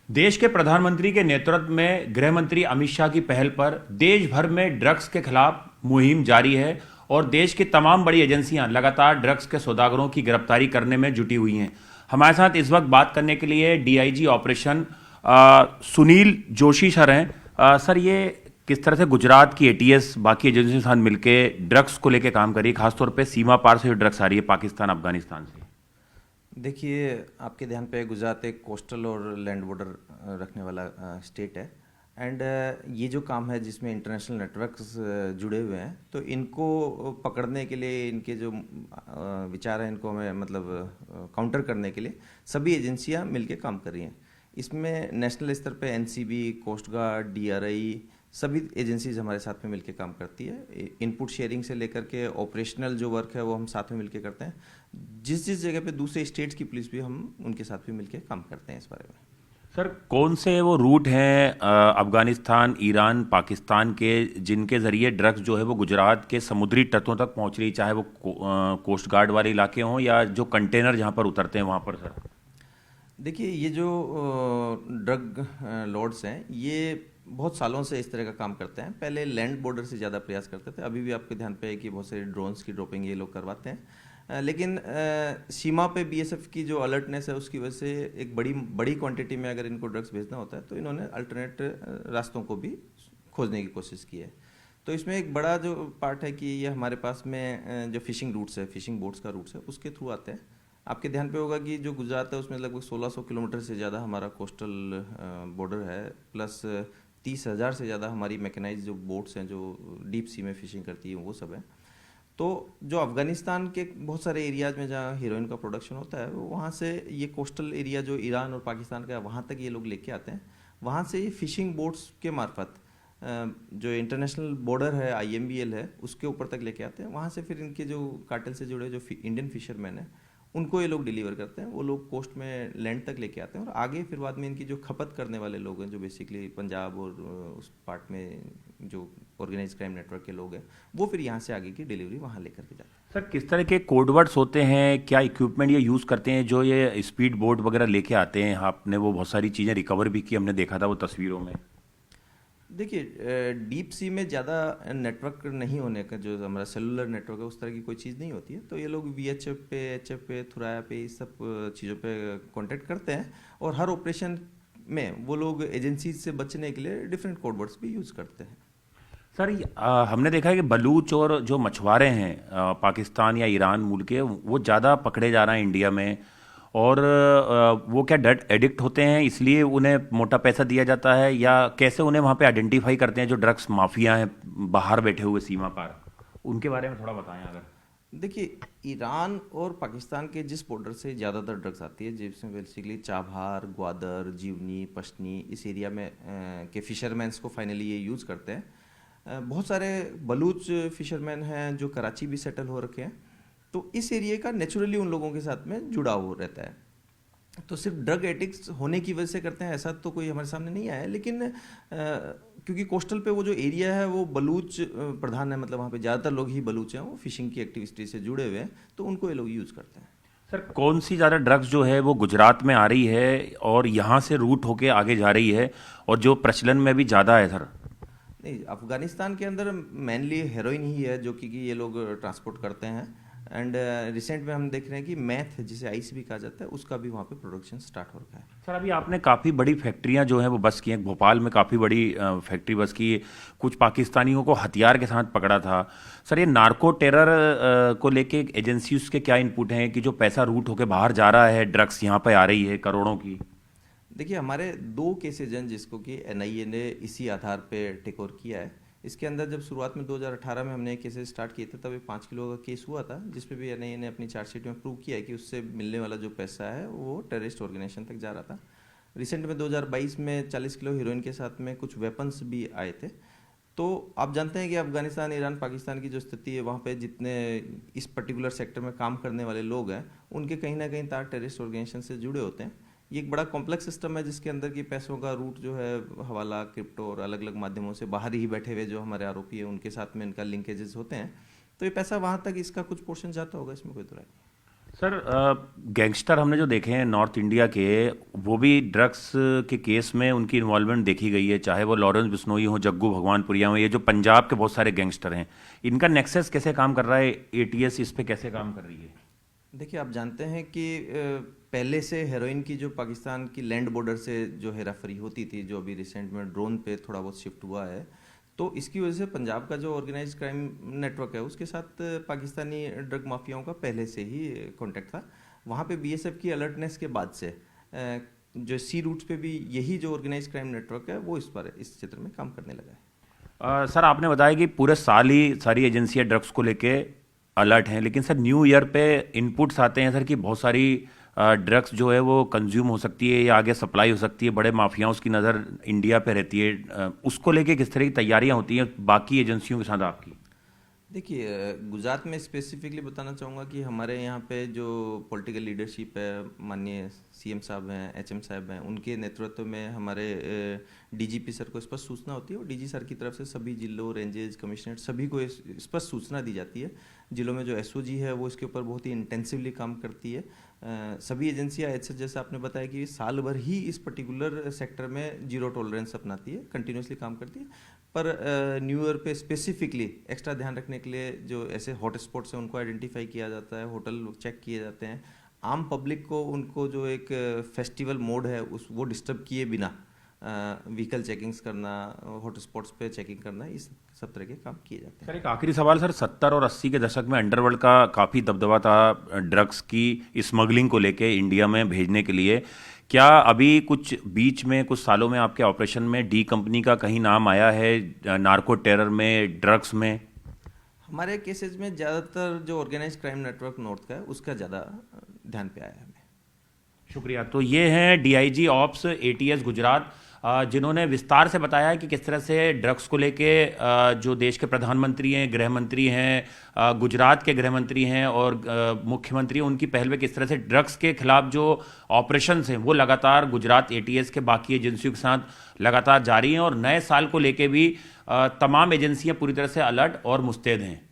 देश के प्रधानमंत्री के नेतृत्व में गृह मंत्री अमित शाह की पहल पर देश भर में ड्रग्स के खिलाफ मुहिम जारी है और देश की तमाम बड़ी एजेंसियां लगातार ड्रग्स के सौदागरों की गिरफ्तारी करने में जुटी हुई हैं। हमारे साथ इस वक्त बात करने के लिए DIG operation Sunil Joshi sir हैं। सर, ये किस तरह से गुजरात की एटीएस बाकी एजेंसियों के साथ मिलकर ड्रग्स को लेकर काम कर रही है, खासतौर पर सीमा पार से जो ड्रग्स आ रही है पाकिस्तान अफगानिस्तान से? देखिए, आपके ध्यान पे गुजरात एक कोस्टल और लैंड बॉर्डर रखने वाला स्टेट है। एंड ये जो काम है जिसमें इंटरनेशनल नेटवर्क्स जुड़े हुए हैं, तो इनको पकड़ने के लिए, इनके जो विचार हैं, इनको हमें मतलब काउंटर करने के लिए सभी एजेंसियां मिलके काम कर रही हैं। इसमें नेशनल स्तर पे एनसीबी, कोस्ट गार्ड, डीआरआई, सभी एजेंसीज हमारे साथ में मिलके काम करती है। इनपुट शेयरिंग से लेकर के ऑपरेशनल जो वर्क है वो हम साथ में मिलके करते हैं। जिस जिस जगह पे दूसरे स्टेट्स की पुलिस भी, हम उनके साथ भी मिलके काम करते हैं इस बारे में। सर, कौन से वो रूट हैं अफगानिस्तान, ईरान, पाकिस्तान के जिनके ज़रिए ड्रग्स जो है वो गुजरात के समुद्री तटों तक पहुंच रही, चाहे वो कोस्ट गार्ड वाले इलाके हों या जो कंटेनर जहां पर उतरते हैं वहां पर? सर देखिए, ये जो ड्रग लॉर्ड्स हैं, ये बहुत सालों से इस तरह का काम करते हैं। पहले लैंड बॉर्डर से ज़्यादा प्रयास करते थे। अभी भी आपके ध्यान पे है कि बहुत सारे ड्रोन्स की ड्रॉपिंग ये लोग करवाते हैं। लेकिन सीमा पे बीएसएफ की जो अलर्टनेस है उसकी वजह से एक बड़ी बड़ी क्वांटिटी में अगर इनको ड्रग्स भेजना होता है तो इन्होंने अल्टरनेट रास्तों को भी खोजने की कोशिश की है। तो इसमें एक बड़ा जो पार्ट है कि ये हमारे पास में जो फिशिंग रूट्स है, फिशिंग बोट्स का रूट्स है, उसके थ्रू आते हैं। आपके ध्यान पे होगा कि जो गुजरात है उसमें लगभग 1600 किलोमीटर से ज़्यादा हमारा कोस्टल बॉर्डर है, प्लस 30,000 से ज़्यादा हमारी मैकेनाइज जो बोट्स हैं जो डीप सी में फिशिंग करती हैं, वो सब है। तो जो अफगानिस्तान के बहुत सारे एरियाज में जहाँ हीरोइन का प्रोडक्शन होता है, वहाँ से ये कोस्टल एरिया जो ईरान और पाकिस्तान का है, वहाँ तक ये लोग लेके आते हैं। वहाँ से ये फिशिंग बोट्स के मार्फत जो इंटरनेशनल बॉर्डर है, आईएमबीएल है, उसके ऊपर तक लेके आते हैं। वहाँ से फिर इनके जो कार्टेल से जुड़े जो इंडियन फिशरमैन हैं, उनको ये लोग डिलीवर करते हैं। वो लोग कोस्ट में लैंड तक लेके आते हैं और आगे फिर बाद में इनकी जो खपत करने वाले लोग हैं, जो बेसिकली पंजाब और उस पार्ट में जो ऑर्गेनाइज क्राइम नेटवर्क के लोग हैं, वो फिर यहाँ से आगे की डिलीवरी वहाँ लेकर के जाते हैं। सर, किस तरह के कोडवर्ड्स होते हैं, क्या इक्विपमेंट ये यूज़ करते हैं जो ये स्पीड बोट वगैरह लेके आते हैं? आपने वो बहुत सारी चीज़ें रिकवर भी की, हमने देखा था वो तस्वीरों में। देखिए, डीप सी में ज़्यादा नेटवर्क नहीं होने का, जो हमारा सेलुलर नेटवर्क है, उस तरह की कोई चीज़ नहीं होती है। तो ये लोग वीएचएफ पे, एचएफ पे, थुराया पे, इस सब चीज़ों पे कांटेक्ट करते हैं। और हर ऑपरेशन में वो लोग एजेंसी से बचने के लिए डिफरेंट कोडवर्ड्स भी यूज़ करते हैं। सर, हमने देखा है कि बलूच और जो मछुआरे हैं पाकिस्तान या ईरान मूल के, वो ज़्यादा पकड़े जा रहे हैं इंडिया में। और वो क्या ड्रग एडिक्ट होते हैं इसलिए उन्हें मोटा पैसा दिया जाता है, या कैसे उन्हें वहाँ पे आइडेंटिफाई करते हैं जो ड्रग्स माफिया हैं बाहर बैठे हुए सीमा पार? उनके बारे में थोड़ा बताएं अगर। देखिए, ईरान और पाकिस्तान के जिस बॉर्डर से ज़्यादातर ड्रग्स आती है, जिसमें बेसिकली चाबहार, ग्वादर, जीवनी, पश्तनी, इस एरिया में के फिशरमैन्स को फाइनली ये यूज़ करते हैं। बहुत सारे बलूच फिशरमैन हैं जो कराची भी सेटल हो रखे हैं। तो इस एरिया का नेचुरली उन लोगों के साथ में जुड़ाव हो रहता है। तो सिर्फ ड्रग एडिक्ट्स होने की वजह से करते हैं ऐसा तो कोई हमारे सामने नहीं आया है। लेकिन क्योंकि कोस्टल पे वो जो एरिया है वो बलूच प्रधान है, मतलब वहाँ पे ज़्यादातर लोग ही बलूच हैं, वो फिशिंग की एक्टिविटी से जुड़े हुए हैं, तो उनको ये लोग यूज़ करते हैं। सर, कौन सी ज़्यादा ड्रग्स जो है वो गुजरात में आ रही है और यहाँ से रूट होके आगे जा रही है, और जो प्रचलन में भी ज़्यादा है सर? नहीं, अफगानिस्तान के अंदर मेनली हेरोइन ही है जो कि ये लोग ट्रांसपोर्ट करते हैं। एंड रिसेंट में हम देख रहे हैं कि मैथ, जिसे आइस भी कहा जाता है, उसका भी वहाँ पे प्रोडक्शन स्टार्ट हो रखा है। सर, अभी आपने काफ़ी बड़ी फैक्ट्रियां जो हैं वो बस की हैं, भोपाल में काफ़ी बड़ी फैक्ट्री बस की है। कुछ पाकिस्तानियों को हथियार के साथ पकड़ा था। सर, ये नार्को टेरर को लेके एजेंसी उसके क्या इनपुट हैं कि जो पैसा रूट होके बाहर जा रहा है, ड्रग्स यहाँ पे आ रही है करोड़ों की? देखिए, हमारे 2 केसेज हैं जिसको कि एनआईए ने इसी आधार पे टेक ओवर किया है। इसके अंदर जब शुरुआत में 2018 में हमने केसेस स्टार्ट किए थे, तब एक 5 किलो का केस हुआ था, जिसपे भी एनआईए ने अपनी चार्जशीट में प्रूव किया है कि उससे मिलने वाला जो पैसा है वो टेररिस्ट ऑर्गेनाइजेशन तक जा रहा था। रिसेंट में 2022 में 40 किलो हीरोइन के साथ में कुछ वेपन्स भी आए थे। तो आप जानते हैं कि अफगानिस्तान, ईरान, पाकिस्तान की जो स्थिति है, वहाँ पे जितने इस पर्टिकुलर सेक्टर में काम करने वाले लोग हैं, उनके कहीं ना कहीं तार टेररिस्ट ऑर्गेनाइजेशन से जुड़े होते हैं। ये एक बड़ा कॉम्प्लेक्स सिस्टम है जिसके अंदर की पैसों का रूट जो है हवाला, क्रिप्टो और अलग अलग माध्यमों से बाहर ही बैठे हुए जो हमारे आरोपी है उनके साथ में इनका लिंकेजेस होते हैं। तो ये पैसा वहाँ तक इसका कुछ पोर्शन जाता होगा, इसमें कोई दो राय नहीं। सर गैंगस्टर हमने जो देखे हैं नॉर्थ इंडिया के, वो भी ड्रग्स के केस में उनकी इन्वॉल्वमेंट देखी गई है, चाहे वो लॉरेंस बिश्नोई हो, जग्गू भगवानपुरिया हो, ये जो पंजाब के बहुत सारे गैंगस्टर हैं, इनका नेक्सस कैसे काम कर रहा है, एटीएस इस पे कैसे काम कर रही है? देखिए, आप जानते हैं कि पहले से हेरोइन की जो पाकिस्तान की लैंड बॉर्डर से जो हेराफेरी होती थी, जो अभी रिसेंट में ड्रोन पे थोड़ा बहुत शिफ्ट हुआ है, तो इसकी वजह से पंजाब का जो ऑर्गेनाइज क्राइम नेटवर्क है उसके साथ पाकिस्तानी ड्रग माफियाओं का पहले से ही कांटेक्ट था। वहाँ पे बीएसएफ की अलर्टनेस के बाद से जो सी रूट्स पे भी यही जो ऑर्गेनाइज क्राइम नेटवर्क है वो इस क्षेत्र में काम करने लगा है। सर आपने बताया कि पूरे साल ही सारी एजेंसियां ड्रग्स को लेके अलर्ट हैं, लेकिन सर न्यू ईयर पे इनपुट्स आते हैं सर कि बहुत सारी ड्रग्स जो है वो कंज्यूम हो सकती है या आगे सप्लाई हो सकती है, बड़े माफियाओं की नज़र इंडिया पे रहती है, उसको लेके किस तरह की तैयारियां होती हैं बाकी एजेंसियों के साथ आपकी? देखिए, गुजरात में स्पेसिफिकली बताना चाहूँगा कि हमारे यहाँ पे जो पॉलिटिकल लीडरशिप है, माननीय सीएम साहब हैं, एचएम साहब हैं, उनके नेतृत्व में हमारे डीजीपी सर को स्पष्ट सूचना होती है और डीजी सर की तरफ से सभी जिलों, रेंजेस, कमिश्नरेट सभी को स्पष्ट सूचना दी जाती है। जिलों में जो एसओजी है वो इसके ऊपर बहुत ही इंटेंसिवली काम करती है। सभी एजेंसियाँ ऐसे जैसे आपने बताया कि साल भर ही इस पर्टिकुलर सेक्टर में जीरो टॉलरेंस अपनाती है, कंटिन्यूसली काम करती है। पर न्यू ईयर पे स्पेसिफिकली एक्स्ट्रा ध्यान रखने के लिए जो ऐसे हॉट स्पॉट्स हैं उनको आइडेंटिफाई किया जाता है, होटल चेक किए जाते हैं, आम पब्लिक को उनको जो एक फेस्टिवल मोड है उस वो डिस्टर्ब किए बिना व्हीकल चेकिंग्स करना, हॉट स्पॉट्स पे चेकिंग करना, इस सब तरह के काम किए जाते हैं। सर एक आखिरी सवाल सर, 70 और 80 के दशक में अंडरवर्ल्ड का काफ़ी दबदबा था ड्रग्स की स्मगलिंग को लेके इंडिया में भेजने के लिए, क्या अभी कुछ बीच में कुछ सालों में आपके ऑपरेशन में डी कंपनी का कहीं नाम आया है नार्को टेरर में, ड्रग्स में? हमारे केसेस में ज़्यादातर जो ऑर्गेनाइज क्राइम नेटवर्क नॉर्थ का है उसका ज़्यादा ध्यान पे आया है हमें। शुक्रिया। तो ये हैं डीआईजी ऑप्स एटीएस गुजरात, जिन्होंने विस्तार से बताया है कि किस तरह से ड्रग्स को लेके जो देश के प्रधानमंत्री हैं, गृह मंत्री हैं, गुजरात के गृह मंत्री हैं और मुख्यमंत्री, उनकी पहल में किस तरह से ड्रग्स के खिलाफ जो ऑपरेशंस हैं वो लगातार गुजरात एटीएस के बाकी एजेंसियों के साथ लगातार जारी हैं और नए साल को लेके भी तमाम एजेंसियां पूरी तरह से अलर्ट और मुस्तैद हैं।